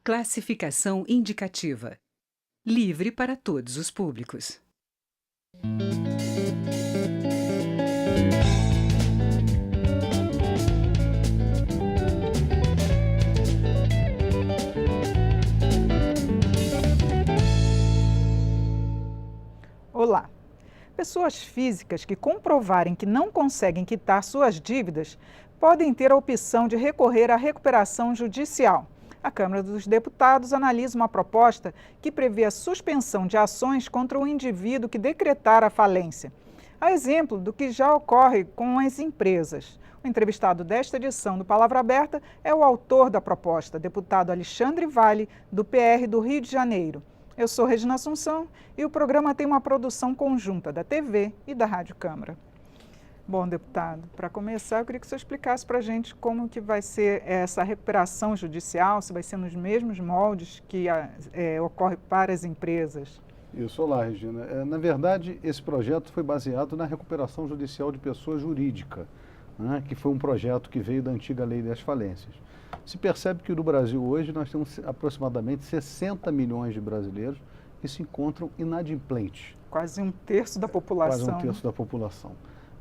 Classificação indicativa. Livre para todos os públicos. Olá! Pessoas físicas que comprovarem que não conseguem quitar suas dívidas podem ter a opção de recorrer à recuperação judicial. A Câmara dos Deputados analisa uma proposta que prevê a suspensão de ações contra o indivíduo que decretar a falência. A exemplo do que já ocorre com as empresas. O entrevistado desta edição do Palavra Aberta é o autor da proposta, deputado Alexandre Vale, do PR do Rio de Janeiro. Eu sou Regina Assunção e o programa tem uma produção conjunta da TV e da Rádio Câmara. Bom, deputado, para começar, eu queria que o senhor explicasse para a gente como que vai ser essa recuperação judicial, se vai ser nos mesmos moldes que ocorre para as empresas. Isso, olá, Regina. Na verdade, esse projeto foi baseado na recuperação judicial de pessoa jurídica, né, que foi um projeto que veio da antiga Lei das Falências. Se percebe que no Brasil hoje nós temos aproximadamente 60 milhões de brasileiros que se encontram inadimplentes. Quase um terço da população. Quase um terço da população.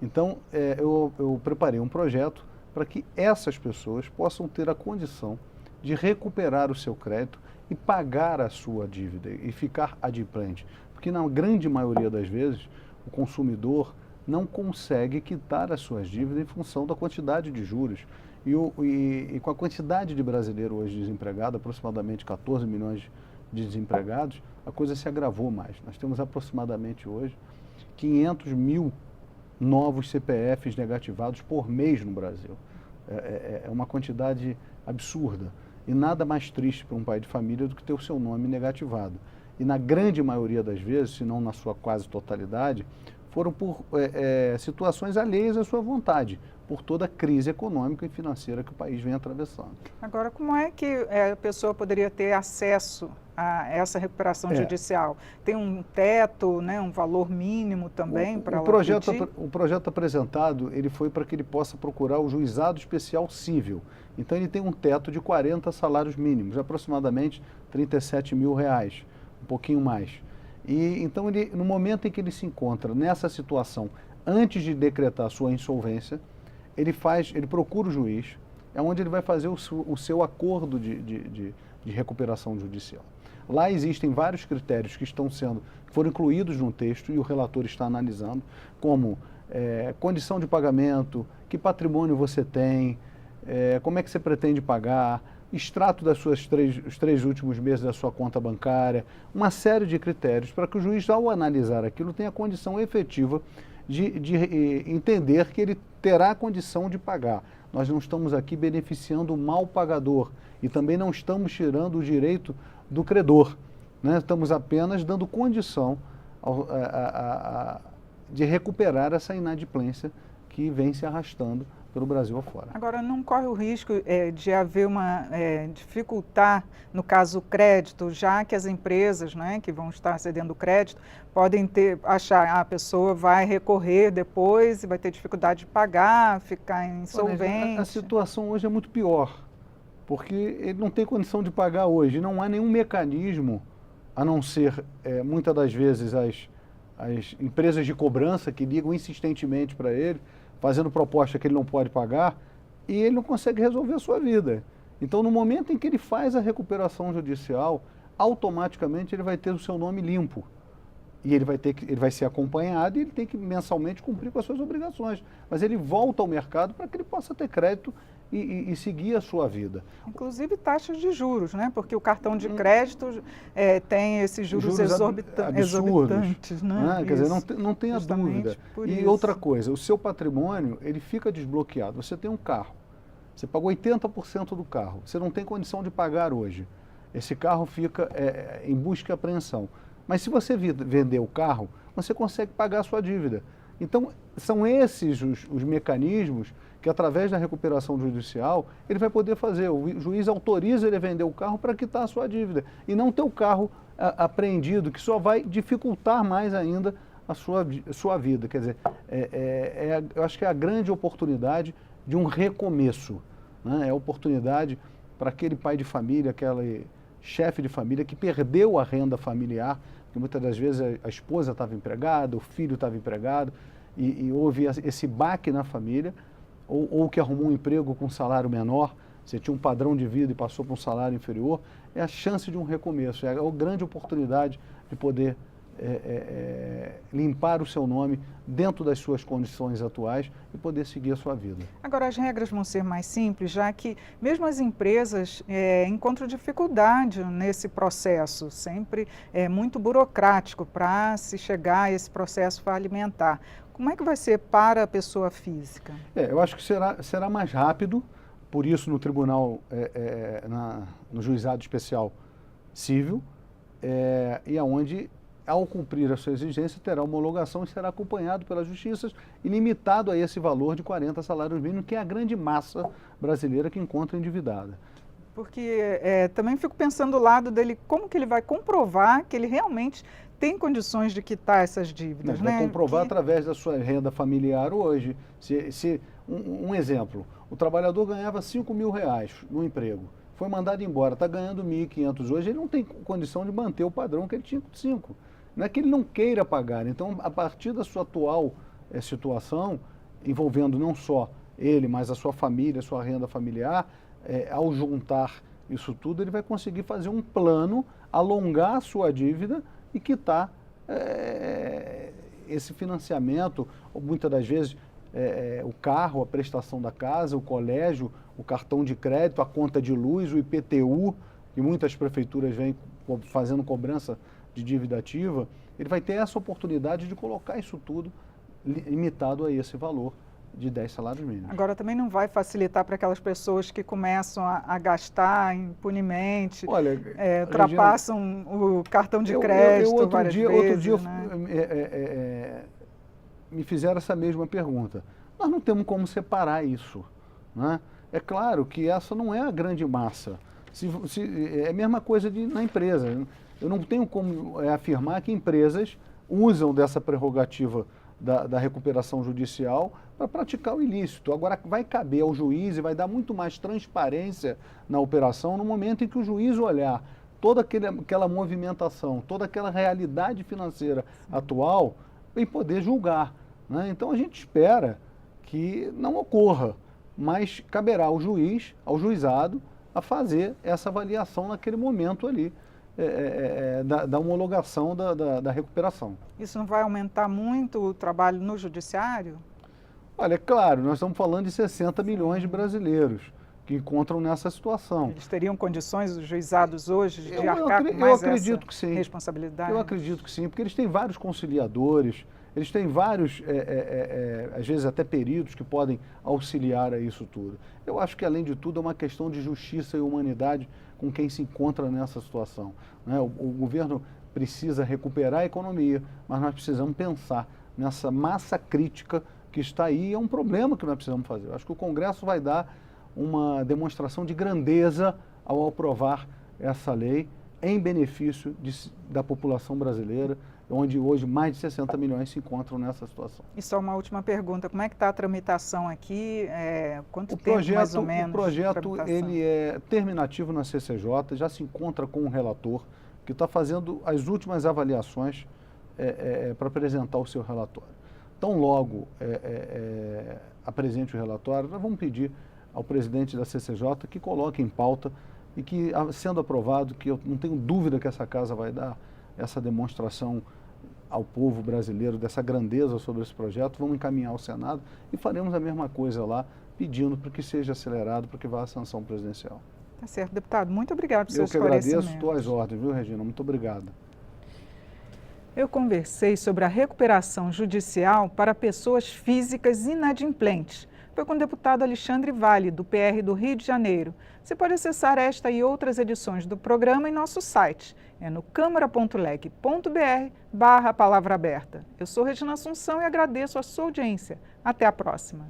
Então, eu preparei um projeto para que essas pessoas possam ter a condição de recuperar o seu crédito e pagar a sua dívida e ficar adimplente. Porque na grande maioria das vezes, o consumidor não consegue quitar as suas dívidas em função da quantidade de juros. E com a quantidade de brasileiros hoje desempregados, aproximadamente 14 milhões de desempregados, a coisa se agravou mais. Nós temos aproximadamente hoje 500 mil novos CPFs negativados por mês no Brasil. É uma quantidade absurda. E nada mais triste para um pai de família do que ter o seu nome negativado. E na grande maioria das vezes, se não na sua quase totalidade, foram por situações alheias à sua vontade, por toda a crise econômica e financeira que o país vem atravessando. Agora, como é que a pessoa poderia ter acesso a essa recuperação judicial? Tem um teto, né, um valor mínimo também para ela pedir? O projeto apresentado, ele foi para que ele possa procurar o juizado especial cível. Então ele tem um teto de 40 salários mínimos, aproximadamente R$37 mil, um pouquinho mais. E então no momento em que ele se encontra nessa situação, antes de decretar a sua insolvência, ele procura o juiz, é onde ele vai fazer o seu acordo de recuperação judicial. Lá existem vários critérios que foram incluídos no texto e o relator está analisando, como condição de pagamento, que patrimônio você tem, como é que você pretende pagar, extrato os 3 últimos meses da sua conta bancária, uma série de critérios para que o juiz, ao analisar aquilo, tenha a condição efetiva de entender que ele terá a condição de pagar. Nós não estamos aqui beneficiando o mal pagador e também não estamos tirando o direito do credor, né? Estamos apenas dando condição de recuperar essa inadimplência que vem se arrastando pelo Brasil afora. Agora, não corre o risco de haver dificultar, no caso, o crédito, já que as empresas, né, que vão estar cedendo crédito, podem achar a pessoa vai recorrer depois e vai ter dificuldade de pagar, ficar insolvente. A situação hoje é muito pior, porque ele não tem condição de pagar hoje, não há nenhum mecanismo, a não ser, muitas das vezes, as empresas de cobrança que ligam insistentemente para ele, fazendo proposta que ele não pode pagar, e ele não consegue resolver a sua vida. Então, no momento em que ele faz a recuperação judicial, automaticamente ele vai ter o seu nome limpo. E ele vai ser acompanhado e ele tem que mensalmente cumprir com as suas obrigações. Mas ele volta ao mercado para que ele possa ter crédito e seguir a sua vida. Inclusive taxas de juros, né? Porque o cartão de crédito tem esses juros exorbitantes, né? Quer dizer, não tenha dúvida. E outra coisa, o seu patrimônio, ele fica desbloqueado. Você tem um carro, você pagou 80% do carro, você não tem condição de pagar hoje. Esse carro fica em busca e apreensão. Mas se você vender o carro, você consegue pagar a sua dívida. Então, são esses os mecanismos que, através da recuperação judicial, ele vai poder fazer. O juiz autoriza ele a vender o carro para quitar a sua dívida e não ter o carro apreendido, que só vai dificultar mais ainda a sua vida. Quer dizer, eu acho que é a grande oportunidade de um recomeço, né? É a oportunidade para aquele pai de família, chefe de família que perdeu a renda familiar, porque muitas das vezes a esposa estava empregada, o filho estava empregado, e houve esse baque na família, ou que arrumou um emprego com salário menor, você tinha um padrão de vida e passou para um salário inferior, é a chance de um recomeço, é a grande oportunidade de poder limpar o seu nome dentro das suas condições atuais e poder seguir a sua vida. Agora, as regras vão ser mais simples, já que mesmo as empresas encontram dificuldade nesse processo, sempre é muito burocrático para se chegar a esse processo falimentar. Como é que vai ser para a pessoa física? Eu acho que será mais rápido, por isso no tribunal, no juizado especial civil, e aonde, ao cumprir a sua exigência, terá homologação e será acompanhado pela justiça e limitado a esse valor de 40 salários mínimos, que é a grande massa brasileira que encontra endividada. Porque também fico pensando do lado dele, como que ele vai comprovar que ele realmente tem condições de quitar essas dívidas, né? Vai comprovar através da sua renda familiar hoje. Um exemplo, o trabalhador ganhava 5 mil reais no emprego, foi mandado embora, está ganhando 1.500 hoje, ele não tem condição de manter o padrão que ele tinha com 5. Não é que ele não queira pagar. Então, a partir da sua atual situação, envolvendo não só ele, mas a sua família, a sua renda familiar, ao juntar isso tudo, ele vai conseguir fazer um plano, alongar a sua dívida e quitar esse financiamento, ou muitas das vezes o carro, a prestação da casa, o colégio, o cartão de crédito, a conta de luz, o IPTU, que muitas prefeituras vêm fazendo cobrança de dívida ativa, ele vai ter essa oportunidade de colocar isso tudo limitado a esse valor de 10 salários mínimos. Agora também não vai facilitar para aquelas pessoas que começam a gastar impunemente, ultrapassam Regina, o cartão de crédito outro várias dia, vezes. Outro dia me fizeram essa mesma pergunta. Nós não temos como separar isso, né? É claro que essa não é a grande massa. É a mesma coisa na empresa. Eu não tenho como afirmar que empresas usam dessa prerrogativa da recuperação judicial para praticar o ilícito. Agora, vai caber ao juiz e vai dar muito mais transparência na operação no momento em que o juiz olhar toda aquela movimentação, toda aquela realidade financeira atual e poder julgar, né? Então, a gente espera que não ocorra, mas caberá ao juiz, ao juizado, a fazer essa avaliação naquele momento ali, da homologação da recuperação. Isso não vai aumentar muito o trabalho no judiciário? Olha, é claro, nós estamos falando de 60 milhões de brasileiros que encontram nessa situação. Eles teriam condições, os juizados hoje, de arcar com mais essa responsabilidade? Eu acredito que sim, porque eles têm vários conciliadores, eles têm vários, às vezes até peritos que podem auxiliar a isso tudo. Eu acho que, além de tudo, é uma questão de justiça e humanidade com quem se encontra nessa situação, né? O governo precisa recuperar a economia, mas nós precisamos pensar nessa massa crítica que está aí, é um problema que nós precisamos fazer. Eu acho que o Congresso vai dar uma demonstração de grandeza ao aprovar essa lei em benefício da população brasileira, onde hoje mais de 60 milhões se encontram nessa situação. E só uma última pergunta, como é que está a tramitação aqui? Quanto tempo mais ou menos? O projeto ele é terminativo na CCJ, já se encontra com um relator que está fazendo as últimas avaliações para apresentar o seu relatório. Tão logo apresente o relatório, nós vamos pedir ao presidente da CCJ que coloque em pauta e que, sendo aprovado, que eu não tenho dúvida que essa casa vai dar essa demonstração ao povo brasileiro dessa grandeza sobre esse projeto, vamos encaminhar ao Senado e faremos a mesma coisa lá, pedindo para que seja acelerado, para que vá à sanção presidencial. Tá certo, deputado. Muito obrigado por seus esclarecimentos. Eu que agradeço, estou às ordens, viu, Regina? Muito obrigado. Eu conversei sobre a recuperação judicial para pessoas físicas inadimplentes. Foi com o deputado Alexandre Vale, do PR do Rio de Janeiro. Você pode acessar esta e outras edições do programa em nosso site. É no câmara.leg.br/palavra aberta. Eu sou Regina Assunção e agradeço a sua audiência. Até a próxima.